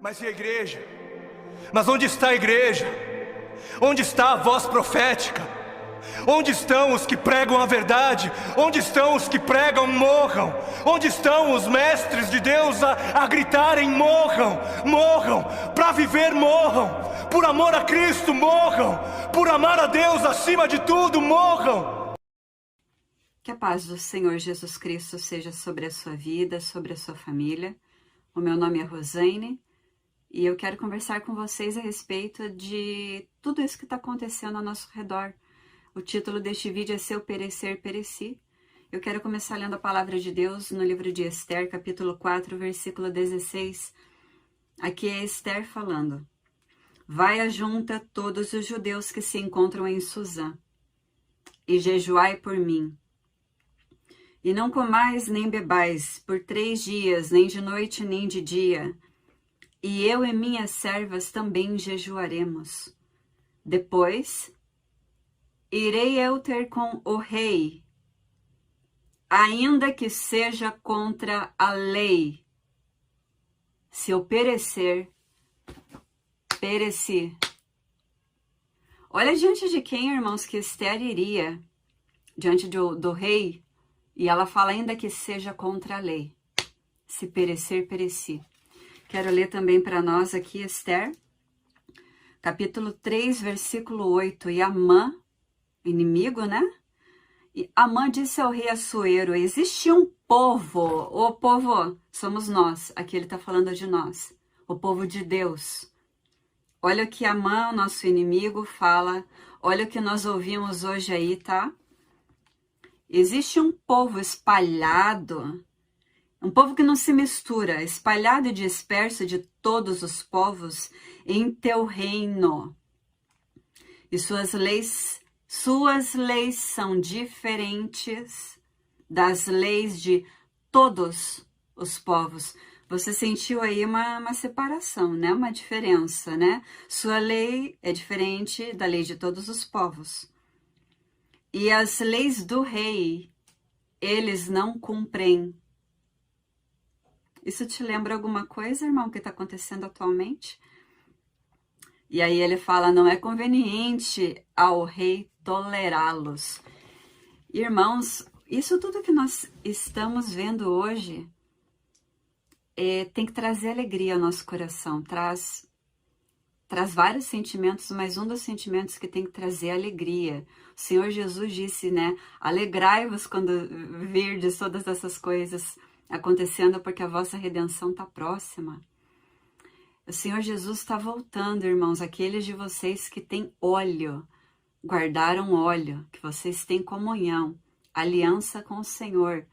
Mas e a igreja? Mas onde está a igreja? Onde está a voz profética? Onde estão os que pregam a verdade? Onde estão os que pregam morram? Onde estão os mestres de Deus a gritarem morram? Morram, para viver morram, por amor a Cristo morram, por amar a Deus acima de tudo morram. Que a paz do Senhor Jesus Cristo seja sobre a sua vida, sobre a sua família. O meu nome é Rosane e eu quero conversar com vocês a respeito de tudo isso que está acontecendo ao nosso redor. O título deste vídeo é Se Eu Perecer, Pereci. Eu quero começar lendo a palavra de Deus no livro de Esther, capítulo 4, versículo 16. Aqui é Esther falando. Vai ajunta todos os judeus que se encontram em Suzã e jejuai por mim. E não comais nem bebais por 3 dias, nem de noite nem de dia. E eu e minhas servas também jejuaremos. Depois irei eu ter com o rei, ainda que seja contra a lei. Se eu perecer, pereci. Olha diante de quem, irmãos, que Esther iria, diante do rei, e ela fala ainda que seja contra a lei. Se perecer, pereci. Quero ler também para nós aqui Esther, capítulo 3, versículo 8. E Amã, inimigo, né? E Amã disse ao rei Assuero, existe um povo, o povo somos nós, aqui ele está falando de nós, o povo de Deus. Olha o que Amã, o nosso inimigo, fala, olha o que nós ouvimos hoje aí, tá? Existe um povo espalhado, um povo que não se mistura, espalhado e disperso de todos os povos em teu reino. E suas leis são diferentes das leis de todos os povos. Você sentiu aí uma separação, né? Uma diferença, né? Sua lei é diferente da lei de todos os povos. E as leis do rei, eles não cumprem. Isso te lembra alguma coisa, irmão, que está acontecendo atualmente? E aí ele fala, não é conveniente ao rei tolerá-los. Irmãos, isso tudo que nós estamos vendo hoje tem que trazer alegria ao nosso coração, traz vários sentimentos, mas um dos sentimentos que tem que trazer alegria. O Senhor Jesus disse, né, alegrai-vos quando virdes todas essas coisas acontecendo, porque a vossa redenção está próxima. O Senhor Jesus está voltando, irmãos, aqueles de vocês que têm óleo, guardaram óleo, que vocês têm comunhão, aliança com o Senhor.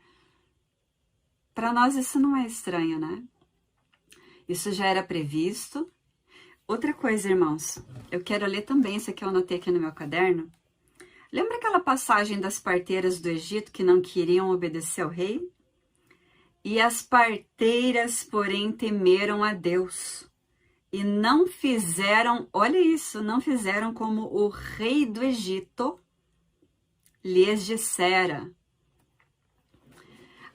Para nós isso não é estranho, né? Isso já era previsto. Outra coisa, irmãos, eu quero ler também, isso aqui eu anotei aqui no meu caderno. Lembra aquela passagem das parteiras do Egito que não queriam obedecer ao rei? E as parteiras, porém, temeram a Deus e não fizeram, olha isso, não fizeram como o rei do Egito lhes dissera.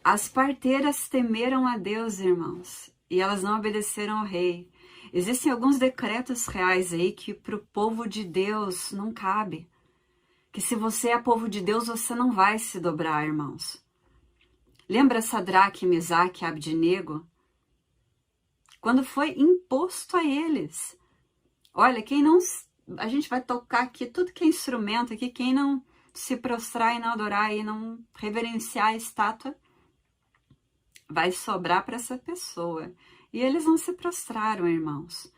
As parteiras temeram a Deus, irmãos, e elas não obedeceram ao rei. Existem alguns decretos reais aí que para o povo de Deus não cabe. Que se você é povo de Deus, você não vai se dobrar, irmãos. Lembra Sadraque, Mesaque e Abdenego? Quando foi imposto a eles. Olha, quem não... A gente vai tocar aqui tudo que é instrumento aqui. Quem não se prostrar e não adorar e não reverenciar a estátua, vai sobrar para essa pessoa. E eles não se prostraram, irmãos.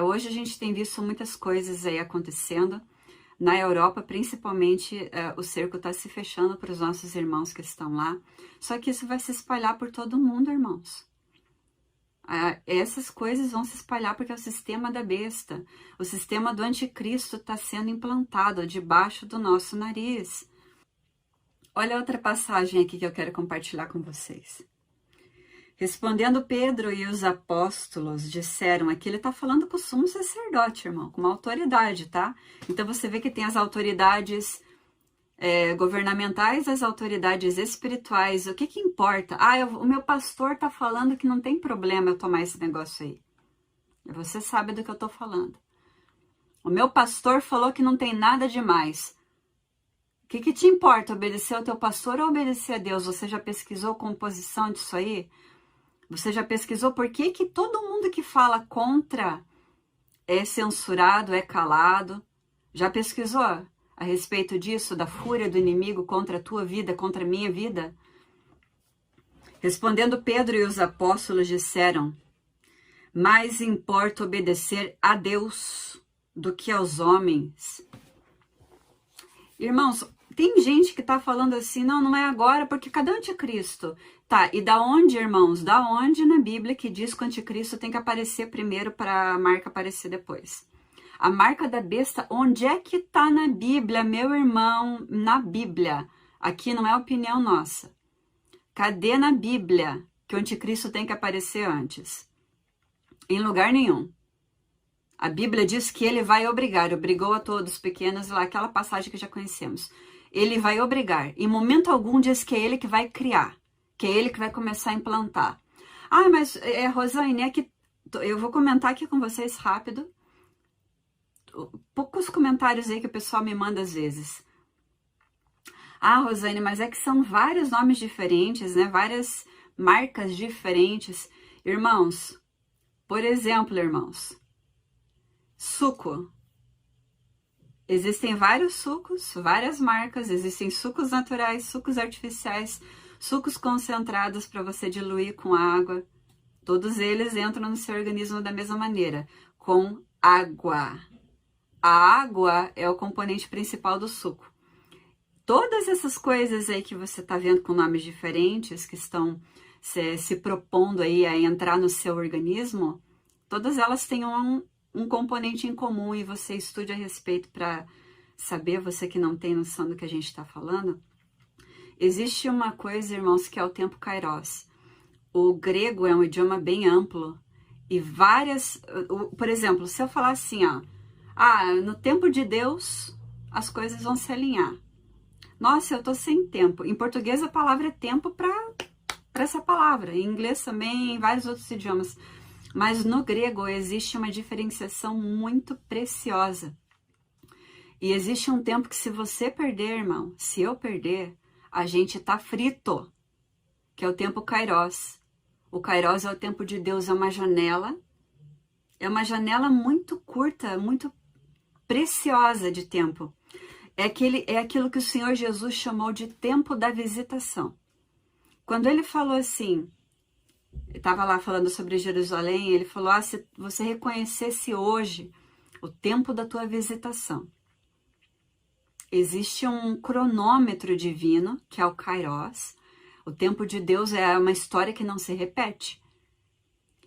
Hoje a gente tem visto muitas coisas aí acontecendo. Na Europa, principalmente, o cerco está se fechando para os nossos irmãos que estão lá. Só que isso vai se espalhar por todo mundo, irmãos. Essas coisas vão se espalhar porque é o sistema da besta. O sistema do anticristo está sendo implantado debaixo do nosso nariz. Olha outra passagem aqui que eu quero compartilhar com vocês. Respondendo Pedro e os apóstolos disseram, aqui ele está falando com o sumo sacerdote, irmão, com uma autoridade, tá? Então você vê que tem as autoridades governamentais, as autoridades espirituais, o que que importa? O meu pastor está falando que não tem problema eu tomar esse negócio aí. Você sabe do que eu estou falando. O meu pastor falou que não tem nada demais. O que te importa, obedecer ao teu pastor ou obedecer a Deus? Você já pesquisou a composição disso aí? Você já pesquisou por que todo mundo que fala contra é censurado, é calado? Já pesquisou a respeito disso, da fúria do inimigo contra a tua vida, contra a minha vida? Respondendo Pedro e os apóstolos disseram: mais importa obedecer a Deus do que aos homens. Irmãos, tem gente que tá falando assim, não é agora, porque cadê o anticristo? Tá, e da onde, irmãos? Da onde na Bíblia que diz que o anticristo tem que aparecer primeiro para a marca aparecer depois? A marca da besta, onde é que tá na Bíblia, meu irmão? Na Bíblia. Aqui não é opinião nossa. Cadê na Bíblia que o anticristo tem que aparecer antes? Em lugar nenhum. A Bíblia diz que ele vai obrigar, obrigou a todos pequenos, lá aquela passagem que já conhecemos. Ele vai obrigar. Em momento algum diz que é ele que vai criar, que é ele que vai começar a implantar. Ah, mas Rosane, é que eu vou comentar aqui com vocês rápido. Poucos comentários aí que o pessoal me manda às vezes. Ah, Rosane, mas é que são vários nomes diferentes, né? Várias marcas diferentes. Irmãos, por exemplo, irmãos, suco. Existem vários sucos, várias marcas, existem sucos naturais, sucos artificiais, sucos concentrados para você diluir com água. Todos eles entram no seu organismo da mesma maneira, com água. A água é o componente principal do suco. Todas essas coisas aí que você está vendo com nomes diferentes, que estão se propondo aí a entrar no seu organismo, todas elas têm um componente em comum, e você estude a respeito para saber, você que não tem noção do que a gente está falando. Existe uma coisa, irmãos, que é o tempo kairos. O grego é um idioma bem amplo e várias... Por exemplo, se eu falar assim, ó, no tempo de Deus as coisas vão se alinhar. Nossa, eu tô sem tempo. Em português a palavra é tempo para essa palavra. Em inglês também, em vários outros idiomas. Mas no grego existe uma diferenciação muito preciosa. E existe um tempo que se você perder, irmão, se eu perder, a gente tá frito. Que é o tempo kairos. O kairos é o tempo de Deus, é uma janela. É uma janela muito curta, muito preciosa de tempo. É aquilo que o Senhor Jesus chamou de tempo da visitação. Quando ele falou assim, ele estava lá falando sobre Jerusalém, ele falou, se você reconhecesse hoje o tempo da tua visitação. Existe um cronômetro divino, que é o kairos. O tempo de Deus é uma história que não se repete.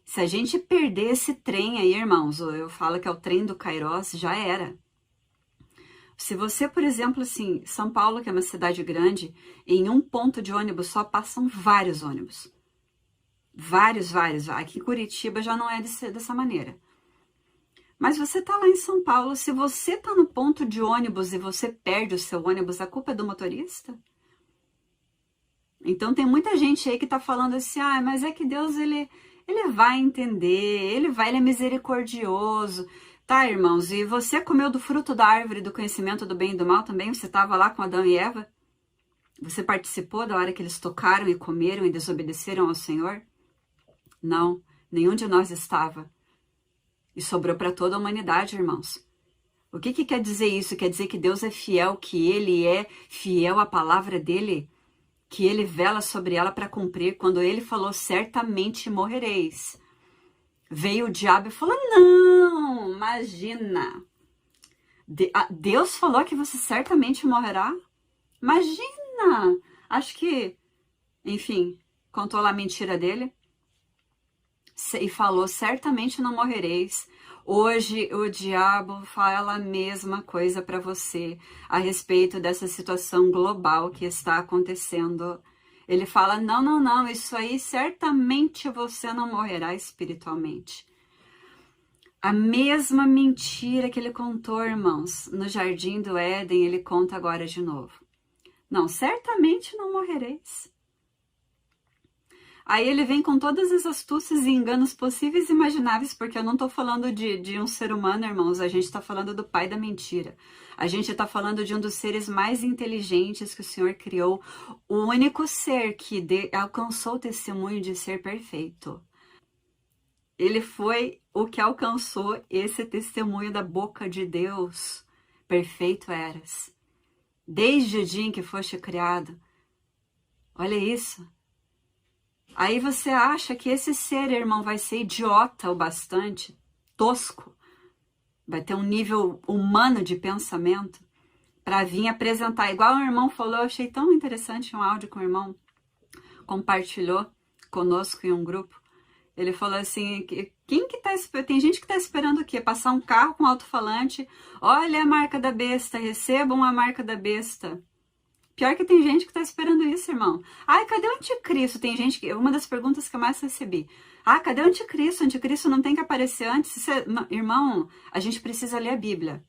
Se a gente perder esse trem aí, irmãos, eu falo que é o trem do kairos, já era. Se você, por exemplo, assim, São Paulo, que é uma cidade grande, em um ponto de ônibus só passam vários ônibus. Vários. Aqui em Curitiba já não é dessa maneira. Mas você tá lá em São Paulo, se você tá no ponto de ônibus e você perde o seu ônibus, a culpa é do motorista? Então tem muita gente aí que tá falando assim, mas é que Deus, ele vai entender, ele é misericordioso. Tá, irmãos, e você comeu do fruto da árvore do conhecimento do bem e do mal também? Você estava lá com Adão e Eva? Você participou da hora que eles tocaram e comeram e desobedeceram ao Senhor? Não, nenhum de nós estava. E sobrou para toda a humanidade, irmãos. O que quer dizer isso? Quer dizer que Deus é fiel, que Ele é fiel à palavra dEle, que Ele vela sobre ela para cumprir. Quando Ele falou, certamente morrereis. Veio o diabo e falou, não, imagina. Deus falou que você certamente morrerá? Imagina. Acho que, enfim, contou lá a mentira dele. E falou, certamente não morrereis. Hoje o diabo fala a mesma coisa para você a respeito dessa situação global que está acontecendo. Ele fala, não, isso aí certamente você não morrerá espiritualmente. A mesma mentira que ele contou, irmãos, no Jardim do Éden, ele conta agora de novo. Não, certamente não morrereis. Aí ele vem com todas as astúcias e enganos possíveis e imagináveis, porque eu não estou falando de um ser humano, irmãos, a gente está falando do pai da mentira. A gente está falando de um dos seres mais inteligentes que o Senhor criou, o único ser que alcançou o testemunho de ser perfeito. Ele foi o que alcançou esse testemunho da boca de Deus. Perfeito eras. Desde o dia em que foste criado. Olha isso. Aí você acha que esse ser, irmão, vai ser idiota o bastante, tosco, vai ter um nível humano de pensamento para vir apresentar. Igual o irmão falou, eu achei tão interessante um áudio que o irmão compartilhou conosco em um grupo. Ele falou assim, tem gente que tá esperando o quê? Passar um carro com alto-falante, olha a marca da besta, recebam a marca da besta. Pior que tem gente que tá esperando isso, irmão. Ai, cadê o anticristo? Tem gente que... Uma das perguntas que eu mais recebi. Ah, cadê o anticristo? O anticristo não tem que aparecer antes? Irmão, a gente precisa ler a Bíblia.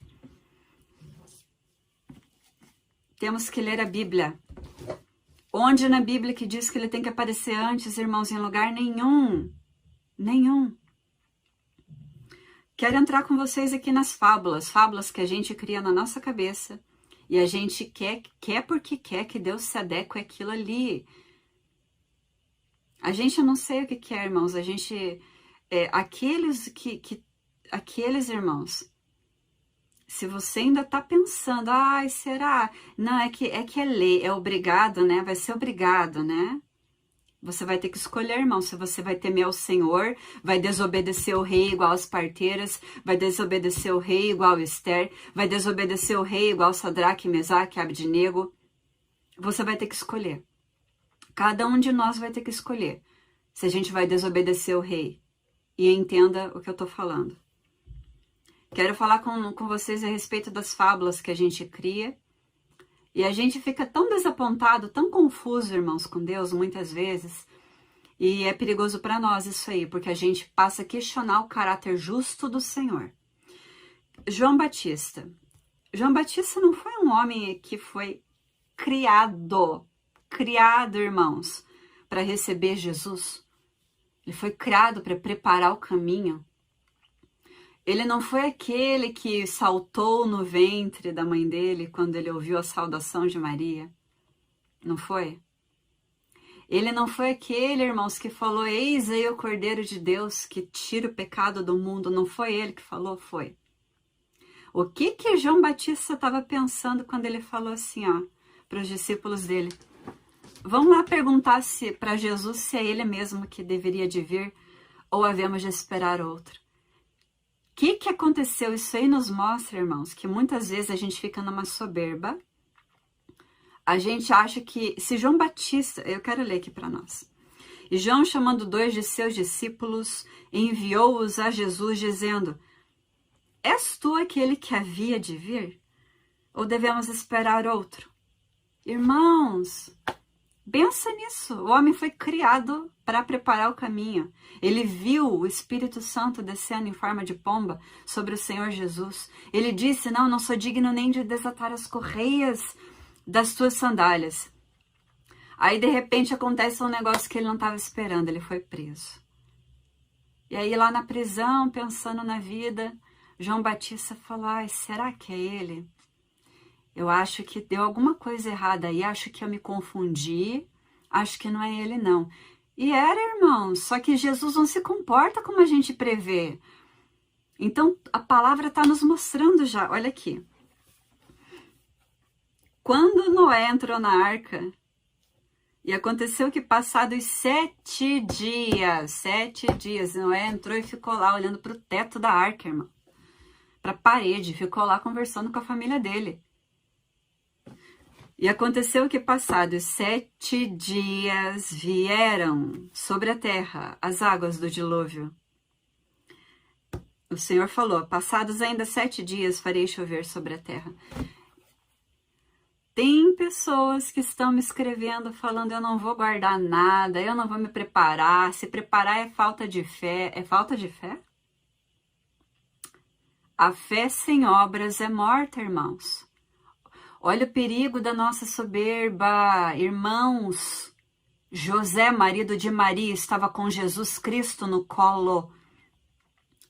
Temos que ler a Bíblia. Onde na Bíblia que diz que ele tem que aparecer antes, irmãos? Em lugar nenhum. Nenhum. Quero entrar com vocês aqui nas fábulas. Fábulas que a gente cria na nossa cabeça. E a gente quer porque quer que Deus se adeque àquilo ali. A gente não sei o que quer, irmãos. A gente... aqueles irmãos... Se você ainda tá pensando... Ai, será? Não, é que é lei. É obrigado, né? Vai ser obrigado, né? Você vai ter que escolher, irmão, se você vai temer ao Senhor, vai desobedecer o rei igual as parteiras, vai desobedecer o rei igual Esther, vai desobedecer o rei igual Sadraque, Mesaque, Abdinego. Você vai ter que escolher. Cada um de nós vai ter que escolher se a gente vai desobedecer o rei. E entenda o que eu tô falando. Quero falar com vocês a respeito das fábulas que a gente cria. E a gente fica tão desapontado, tão confuso, irmãos, com Deus, muitas vezes. E é perigoso para nós isso aí, porque a gente passa a questionar o caráter justo do Senhor. João Batista. João Batista não foi um homem que foi criado, irmãos, para receber Jesus. Ele foi criado para preparar o caminho. Ele não foi aquele que saltou no ventre da mãe dele quando ele ouviu a saudação de Maria. Não foi? Ele não foi aquele, irmãos, que falou, eis aí o Cordeiro de Deus que tira o pecado do mundo. Não foi ele que falou? Foi. O que João Batista estava pensando quando ele falou assim, ó, para os discípulos dele? Vamos lá perguntar para Jesus se é ele mesmo que deveria de vir ou havemos de esperar outro. O que aconteceu? Isso aí nos mostra, irmãos, que muitas vezes a gente fica numa soberba. A gente acha que... Se João Batista... Eu quero ler aqui para nós. E João, chamando 2 de seus discípulos, enviou-os a Jesus, dizendo, és tu aquele que havia de vir? Ou devemos esperar outro? Irmãos... Pensa nisso, o homem foi criado para preparar o caminho. Ele viu o Espírito Santo descendo em forma de pomba sobre o Senhor Jesus. Ele disse, não sou digno nem de desatar as correias das tuas sandálias. Aí de repente acontece um negócio que ele não estava esperando, ele foi preso. E aí lá na prisão, pensando na vida, João Batista falou, ai, será que é ele? Eu acho que deu alguma coisa errada aí, acho que eu me confundi, acho que não é ele não. E era, irmãos, só que Jesus não se comporta como a gente prevê. Então, a palavra está nos mostrando já, olha aqui. Quando Noé entrou na arca, e aconteceu que passados 7 dias, Noé entrou e ficou lá olhando para o teto da arca, irmão. Para a parede, ficou lá conversando com a família dele. E aconteceu que passados 7 dias vieram sobre a terra as águas do dilúvio. O Senhor falou, passados ainda 7 dias farei chover sobre a terra. Tem pessoas que estão me escrevendo falando, eu não vou guardar nada, eu não vou me preparar, se preparar é falta de fé. É falta de fé? A fé sem obras é morta, irmãos. Olha o perigo da nossa soberba, irmãos. José, marido de Maria, estava com Jesus Cristo no colo.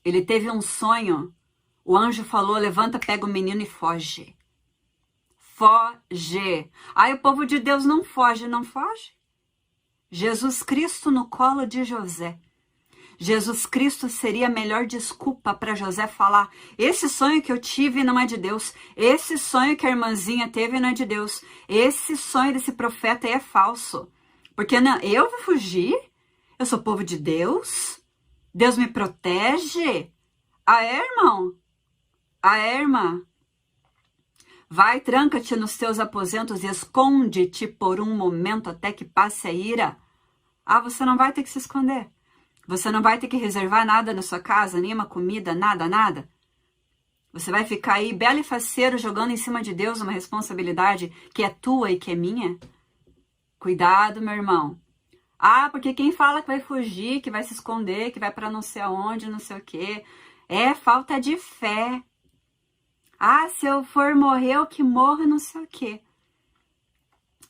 Ele teve um sonho. O anjo falou, levanta, pega o menino e foge. Foge. Aí o povo de Deus não foge, não foge. Jesus Cristo no colo de José. Jesus Cristo seria a melhor desculpa para José falar, esse sonho que eu tive não é de Deus, esse sonho que a irmãzinha teve não é de Deus, esse sonho desse profeta aí é falso. Porque não, eu vou fugir? Eu sou povo de Deus? Deus me protege? Ah, é, irmão? Ah, é, irmã? Vai, tranca-te nos teus aposentos e esconde-te por um momento até que passe a ira. Ah, você não vai ter que se esconder. Você não vai ter que reservar nada na sua casa, nenhuma comida, nada, nada. Você vai ficar aí belo e faceiro jogando em cima de Deus uma responsabilidade que é tua e que é minha? Cuidado, meu irmão. Ah, porque quem fala que vai fugir, que vai se esconder, que vai para não sei aonde, não sei o quê, é falta de fé. Ah, se eu for morrer, eu que morro, não sei o quê.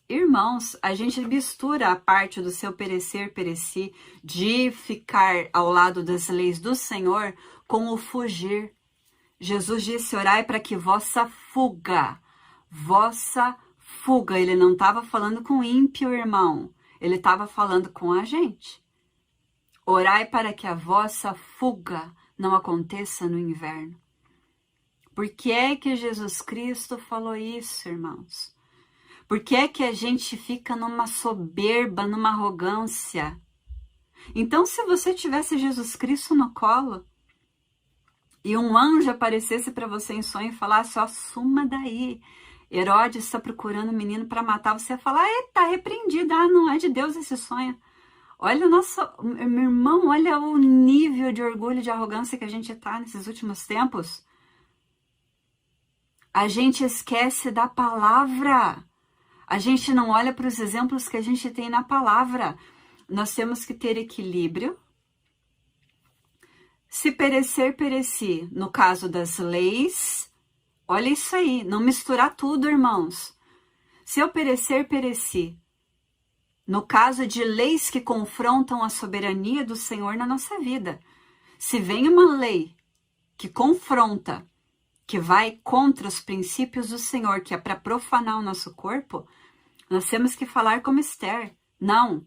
Irmãos, a gente mistura a parte do seu perecer, pereci, de ficar ao lado das leis do Senhor, com o fugir. Jesus disse, orai para que vossa fuga, ele não estava falando com ímpio, irmão, ele estava falando com a gente. Orai para que a vossa fuga não aconteça no inverno. Por que é que Jesus Cristo falou isso, irmãos? Por que é que a gente fica numa soberba, numa arrogância? Então, se você tivesse Jesus Cristo no colo e um anjo aparecesse para você em sonho e falasse, ó, suma daí, Herodes está procurando um menino para matar, você ia falar, tá repreendido, não é de Deus esse sonho. Olha o nosso, meu irmão, olha o nível de orgulho, de arrogância que a gente está nesses últimos tempos. A gente esquece da palavra. A gente não olha para os exemplos que a gente tem na palavra. Nós temos que ter equilíbrio. Se perecer, pereci. No caso das leis, olha isso aí, não misturar tudo, irmãos. Se eu perecer, pereci. No caso de leis que confrontam a soberania do Senhor na nossa vida. Se vem uma lei que confronta, que vai contra os princípios do Senhor, que é para profanar o nosso corpo, nós temos que falar como Esther. Não.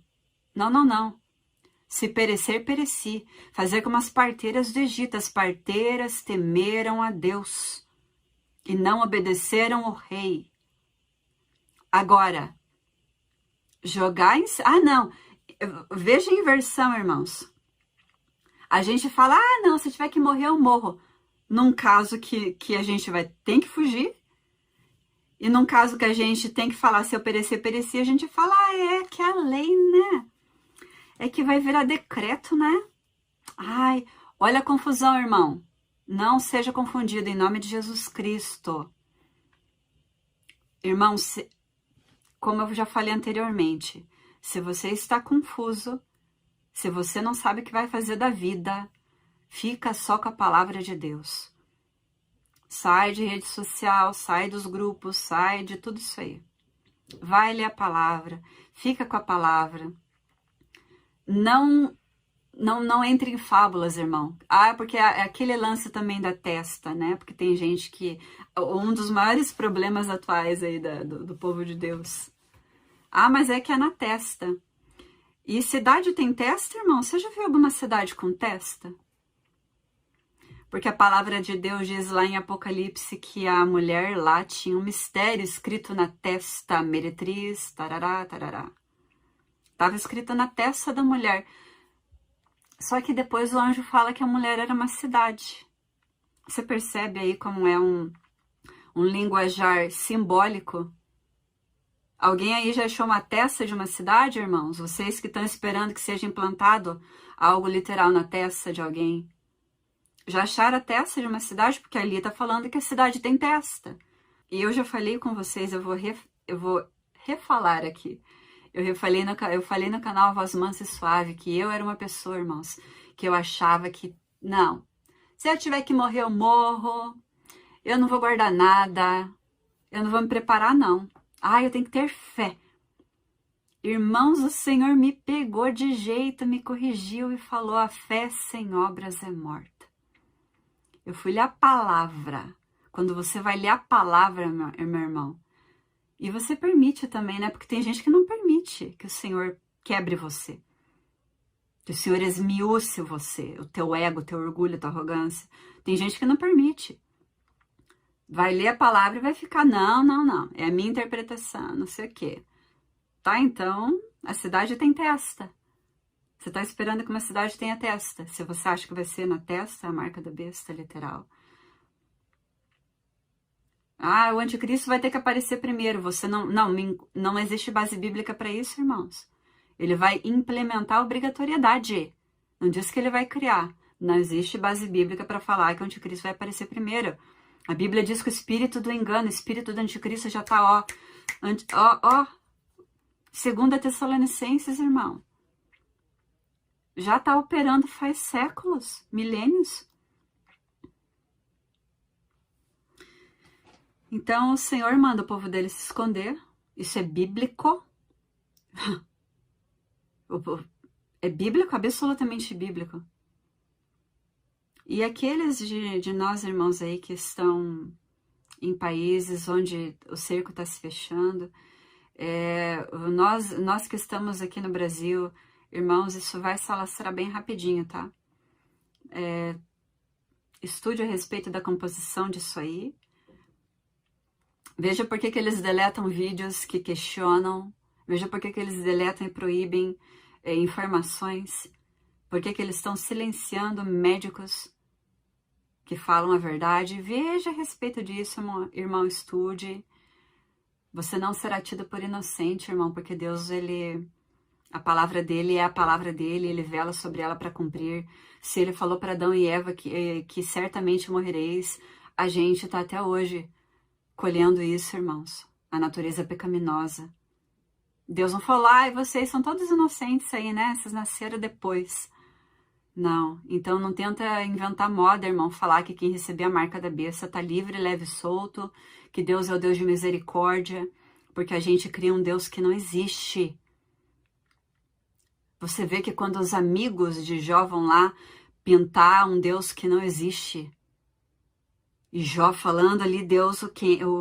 Se perecer, pereci. Fazer como as parteiras do Egito. As parteiras temeram a Deus e não obedeceram ao rei. Agora, jogar em... não. Veja a inversão, irmãos. A gente fala, não, se tiver que morrer, eu morro. Num caso que a gente tem que fugir. E num caso que a gente tem que falar, se eu perecer, pereci, a gente fala, é que é a lei, né? É que vai virar decreto, né? Ai, olha a confusão, irmão. Não seja confundido, em nome de Jesus Cristo. Irmão, como eu já falei anteriormente, se você está confuso, se você não sabe o que vai fazer da vida, fica só com a palavra de Deus. Sai de rede social, sai dos grupos, sai de tudo isso aí. Vai ler a palavra, fica com a palavra. Não entre em fábulas, irmão. Porque é aquele lance também da testa, né? Porque tem gente que... Um dos maiores problemas atuais aí do povo de Deus. Mas é que é na testa. E cidade tem testa, irmão? Você já viu alguma cidade com testa? Porque a palavra de Deus diz lá em Apocalipse que a mulher lá tinha um mistério escrito na testa, meretriz, tarará, tarará. Estava escrito na testa da mulher. Só que depois o anjo fala que a mulher era uma cidade. Você percebe aí como é um linguajar simbólico? Alguém aí já achou uma testa de uma cidade, irmãos? Vocês que estão esperando que seja implantado algo literal na testa de alguém. Já acharam a testa de uma cidade? Porque ali está falando que a cidade tem testa. E eu já falei com vocês, eu vou refalar aqui. Eu falei no canal Voz Mansa e Suave que eu era uma pessoa, irmãos, que eu achava que, não, se eu tiver que morrer, eu morro, eu não vou guardar nada, eu não vou me preparar, não. Eu tenho que ter fé. Irmãos, o Senhor me pegou de jeito, me corrigiu e falou: a fé sem obras é morta. Eu fui ler a palavra. Quando você vai ler a palavra, meu irmão, e você permite também, né? Porque tem gente que não permite que o Senhor quebre você. Que o Senhor esmiúce você, o teu ego, o teu orgulho, a tua arrogância. Tem gente que não permite. Vai ler a palavra e vai ficar, não. É a minha interpretação, não sei o quê. Tá, então, a cidade tem testa. Você tá esperando que uma cidade tenha testa. Se você acha que vai ser na testa, é a marca da besta, literal. Ah, o anticristo vai ter que aparecer primeiro. Você não existe base bíblica para isso, irmãos. Ele vai implementar a obrigatoriedade. Não diz que ele vai criar. Não existe base bíblica para falar que o anticristo vai aparecer primeiro. A Bíblia diz que o espírito do engano, o espírito do anticristo já tá, 2 Tessalonicenses, irmão. Já tá operando faz séculos, milênios. Então o Senhor manda o povo dele se esconder. Isso é bíblico. É bíblico, absolutamente bíblico. E aqueles de nós, irmãos, aí que estão em países onde o cerco está se fechando, nós que estamos aqui no Brasil, irmãos, isso vai se alastrar bem rapidinho, tá? Estude a respeito da composição disso aí. Veja por que eles deletam vídeos que questionam. Veja por que eles deletam e proíbem informações. Por que eles estão silenciando médicos que falam a verdade. Veja a respeito disso, irmão, estude. Você não será tido por inocente, irmão, porque Deus, a palavra dele é a palavra dele, ele vela sobre ela para cumprir. Se ele falou para Adão e Eva que certamente morrereis, a gente está até hoje colhendo isso, irmãos. A natureza pecaminosa. Deus não falou, vocês são todos inocentes aí, né? Vocês nasceram depois. Não, então não tenta inventar moda, irmão, falar que quem receber a marca da besta tá livre, leve e solto, que Deus é o Deus de misericórdia, porque a gente cria um Deus que não existe. Você vê que quando os amigos de Jó vão lá pintar um Deus que não existe, e Jó falando ali Deus,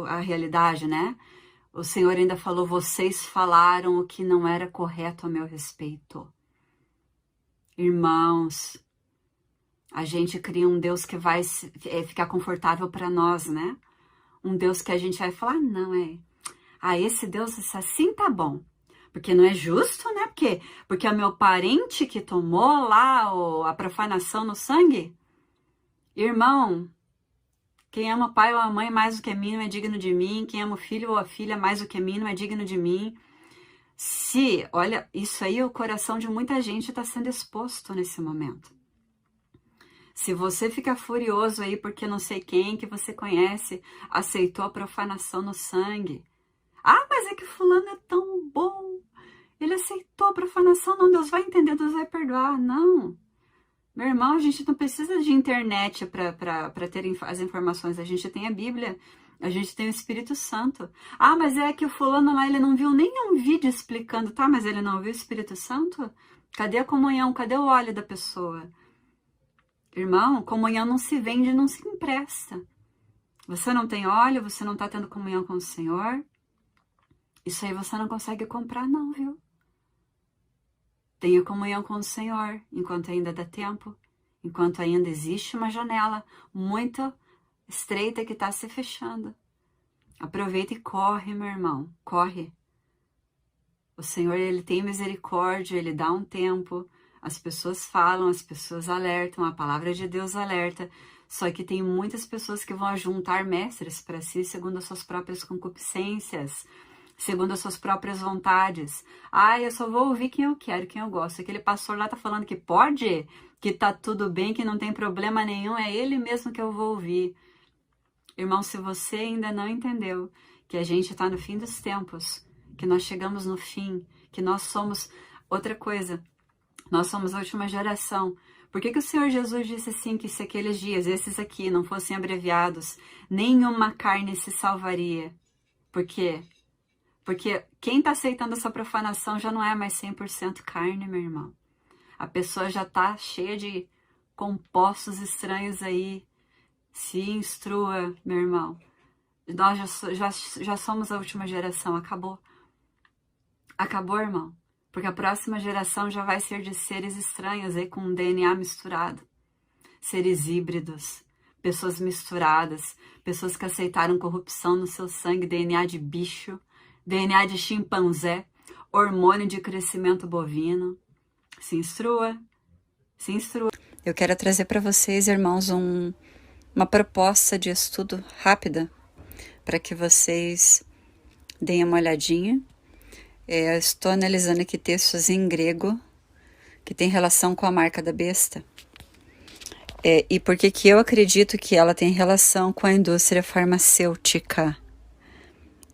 a realidade, né? O Senhor ainda falou, vocês falaram o que não era correto a meu respeito. Irmãos, a gente cria um Deus que vai ficar confortável para nós, né? Um Deus que a gente vai falar, esse Deus assim tá bom. Porque não é justo, né? Porque é o meu parente que tomou lá a profanação no sangue. Irmão, quem ama o pai ou a mãe mais do que a mim não é digno de mim. Quem ama o filho ou a filha mais do que a mim não é digno de mim. Olha, isso aí, o coração de muita gente está sendo exposto nesse momento. Se você fica furioso aí porque não sei quem que você conhece aceitou a profanação no sangue. Mas é que fulano é tão bom. Ele aceitou a profanação. Não, Deus vai entender, Deus vai perdoar. Não. Meu irmão, a gente não precisa de internet para ter as informações. A gente tem a Bíblia. A gente tem o Espírito Santo. Mas é que o fulano lá, ele não viu nenhum vídeo explicando. Tá, mas ele não viu o Espírito Santo? Cadê a comunhão? Cadê o óleo da pessoa? Irmão, comunhão não se vende, não se empresta. Você não tem óleo, você não está tendo comunhão com o Senhor. Isso aí você não consegue comprar não, viu? Tenha comunhão com o Senhor, enquanto ainda dá tempo. Enquanto ainda existe uma janela muito estreita que está se fechando. Aproveita e corre, meu irmão, corre. O Senhor, ele tem misericórdia, ele dá um tempo. As pessoas falam, as pessoas alertam, a palavra de Deus alerta. Só que tem muitas pessoas que vão juntar mestres para si, segundo as suas próprias concupiscências, segundo as suas próprias vontades. Eu só vou ouvir quem eu quero, quem eu gosto. Aquele pastor lá tá falando que pode, que tá tudo bem, que não tem problema nenhum, é ele mesmo que eu vou ouvir. Irmão, se você ainda não entendeu que a gente está no fim dos tempos, que nós chegamos no fim, que nós somos outra coisa, nós somos a última geração. Por que o Senhor Jesus disse assim, que se aqueles dias, esses aqui, não fossem abreviados, nenhuma carne se salvaria? Por quê? Porque quem está aceitando essa profanação já não é mais 100% carne, meu irmão. A pessoa já está cheia de compostos estranhos aí. Se instrua, meu irmão. Nós já somos a última geração, acabou. Acabou, irmão. Porque a próxima geração já vai ser de seres estranhos aí com DNA misturado. Seres híbridos, pessoas misturadas, pessoas que aceitaram corrupção no seu sangue, DNA de bicho, DNA de chimpanzé, hormônio de crescimento bovino. Se instrua, se instrua. Eu quero trazer para vocês, irmãos, uma proposta de estudo rápida para que vocês deem uma olhadinha. Estou analisando aqui textos em grego que tem relação com a marca da besta. E por que eu acredito que ela tem relação com a indústria farmacêutica?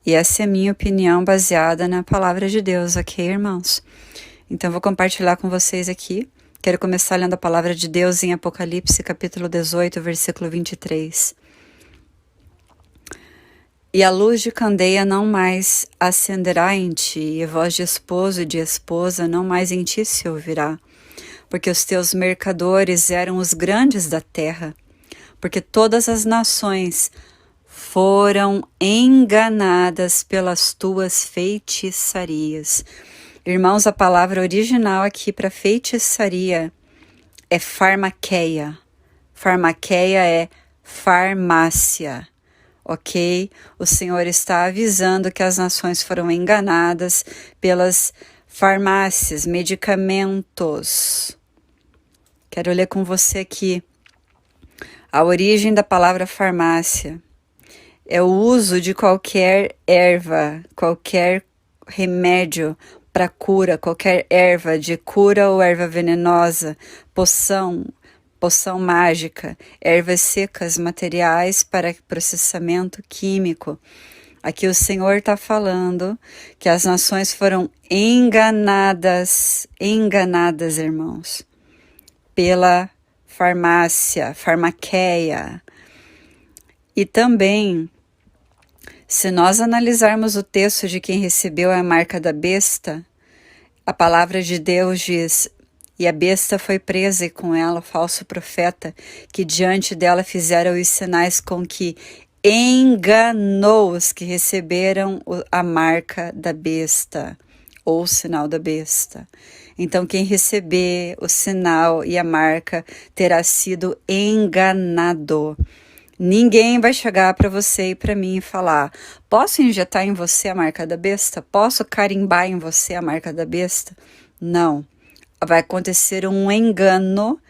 E essa é a minha opinião baseada na palavra de Deus, ok, irmãos? Então, vou compartilhar com vocês aqui. Quero começar lendo a palavra de Deus em Apocalipse, capítulo 18, versículo 23. E a luz de candeia não mais acenderá em ti, e a voz de esposo e de esposa não mais em ti se ouvirá. Porque os teus mercadores eram os grandes da terra, porque todas as nações foram enganadas pelas tuas feitiçarias. Irmãos, a palavra original aqui para feitiçaria é farmaqueia. Farmaqueia é farmácia, ok? O Senhor está avisando que as nações foram enganadas pelas farmácias, medicamentos. Quero ler com você aqui. A origem da palavra farmácia é o uso de qualquer erva, qualquer remédio para cura, qualquer erva de cura ou erva venenosa, poção mágica, ervas secas, materiais para processamento químico. Aqui o Senhor está falando que as nações foram enganadas, irmãos, pela farmácia, farmaqueia. E também, se nós analisarmos o texto de quem recebeu a marca da besta, a palavra de Deus diz: e a besta foi presa e com ela o falso profeta, que diante dela fizeram os sinais com que enganou os que receberam a marca da besta, ou o sinal da besta. Então, quem receber o sinal e a marca terá sido enganado. Ninguém vai chegar para você e para mim e falar: posso injetar em você a marca da besta? Posso carimbar em você a marca da besta? Não. Vai acontecer um engano,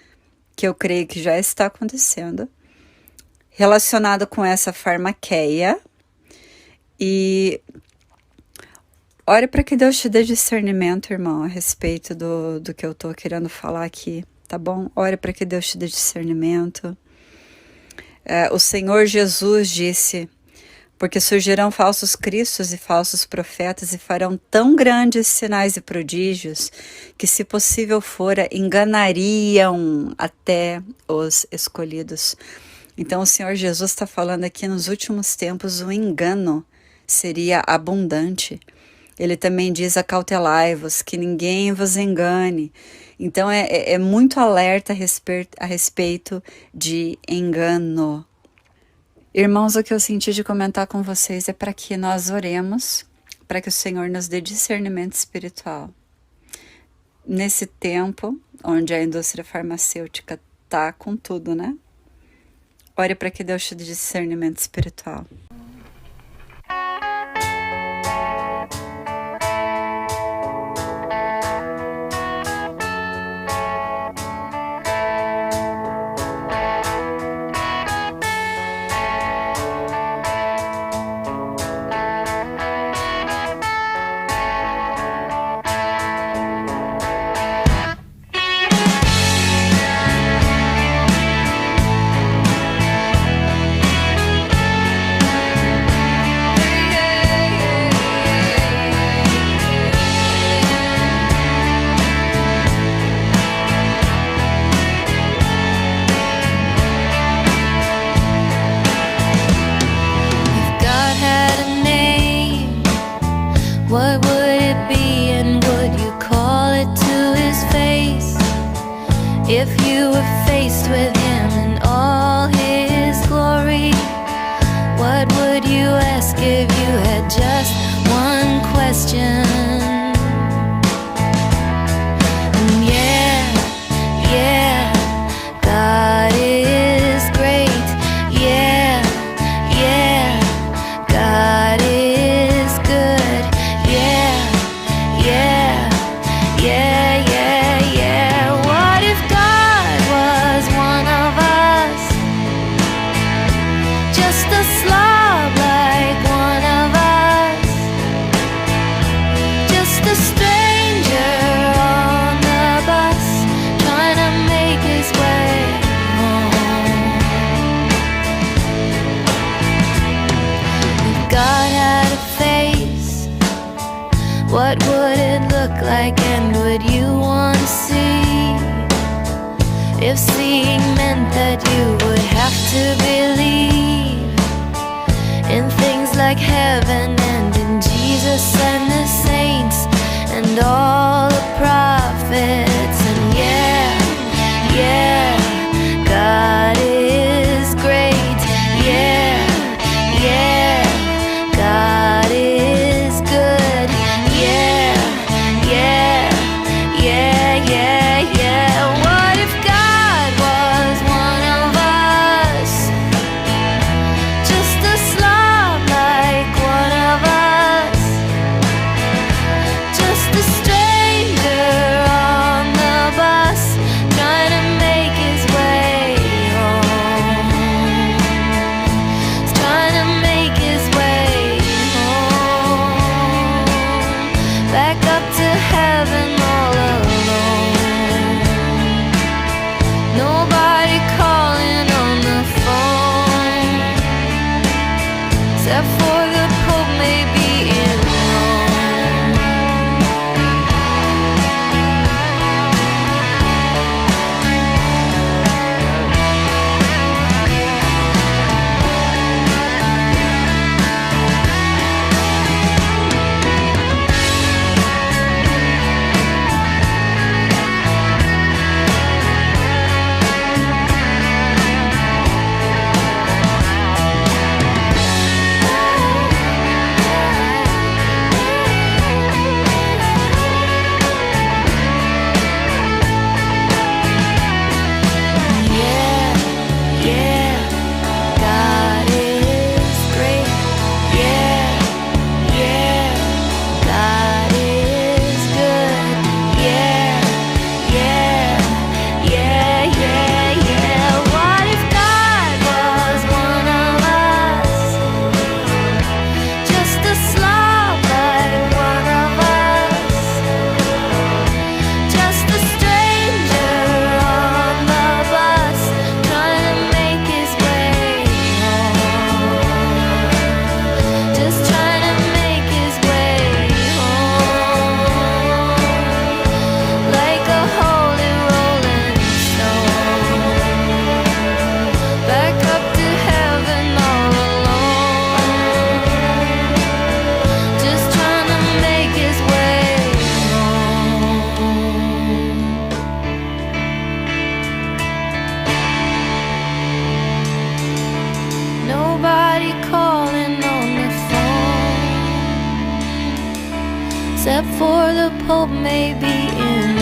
que eu creio que já está acontecendo, relacionado com essa farmaqueia. E ore para que Deus te dê discernimento, irmão, a respeito do que eu estou querendo falar aqui, tá bom? Ore para que Deus te dê discernimento. O Senhor Jesus disse: porque surgirão falsos cristos e falsos profetas e farão tão grandes sinais e prodígios que, se possível fora, enganariam até os escolhidos. Então o Senhor Jesus está falando aqui, nos últimos tempos o engano seria abundante. Ele também diz: acautelai-vos, que ninguém vos engane. Então é muito alerta a respeito de engano. Irmãos, o que eu senti de comentar com vocês é para que nós oremos, para que o Senhor nos dê discernimento espiritual. Nesse tempo, onde a indústria farmacêutica está com tudo, né? Ore para que Deus te dê discernimento espiritual. like, and would you want to see? If seeing meant that you would have to believe in things like heaven and in Jesus and the saints and all the prophets. And yeah, God is great. Yeah, God is good. Yeah. What if God was one of us? Just a slob like one of us. Just a stranger on the bus, trying to make his way home. He's trying to make his way home. Back up to heaven all alone. Nobody calling on the phone, except for the Pope maybe in Rome. Yeah, God is great. Yeah, God is good. Yeah. What if God was one of us? Just a slob like one of us. Just a stranger on the bus, trying to make his way home. Just trying to make his way home. Like a holy rolling stone. Back up to heaven all alone. Just trying to make his way home. Nobody calling on the phone, except for the Pope maybe in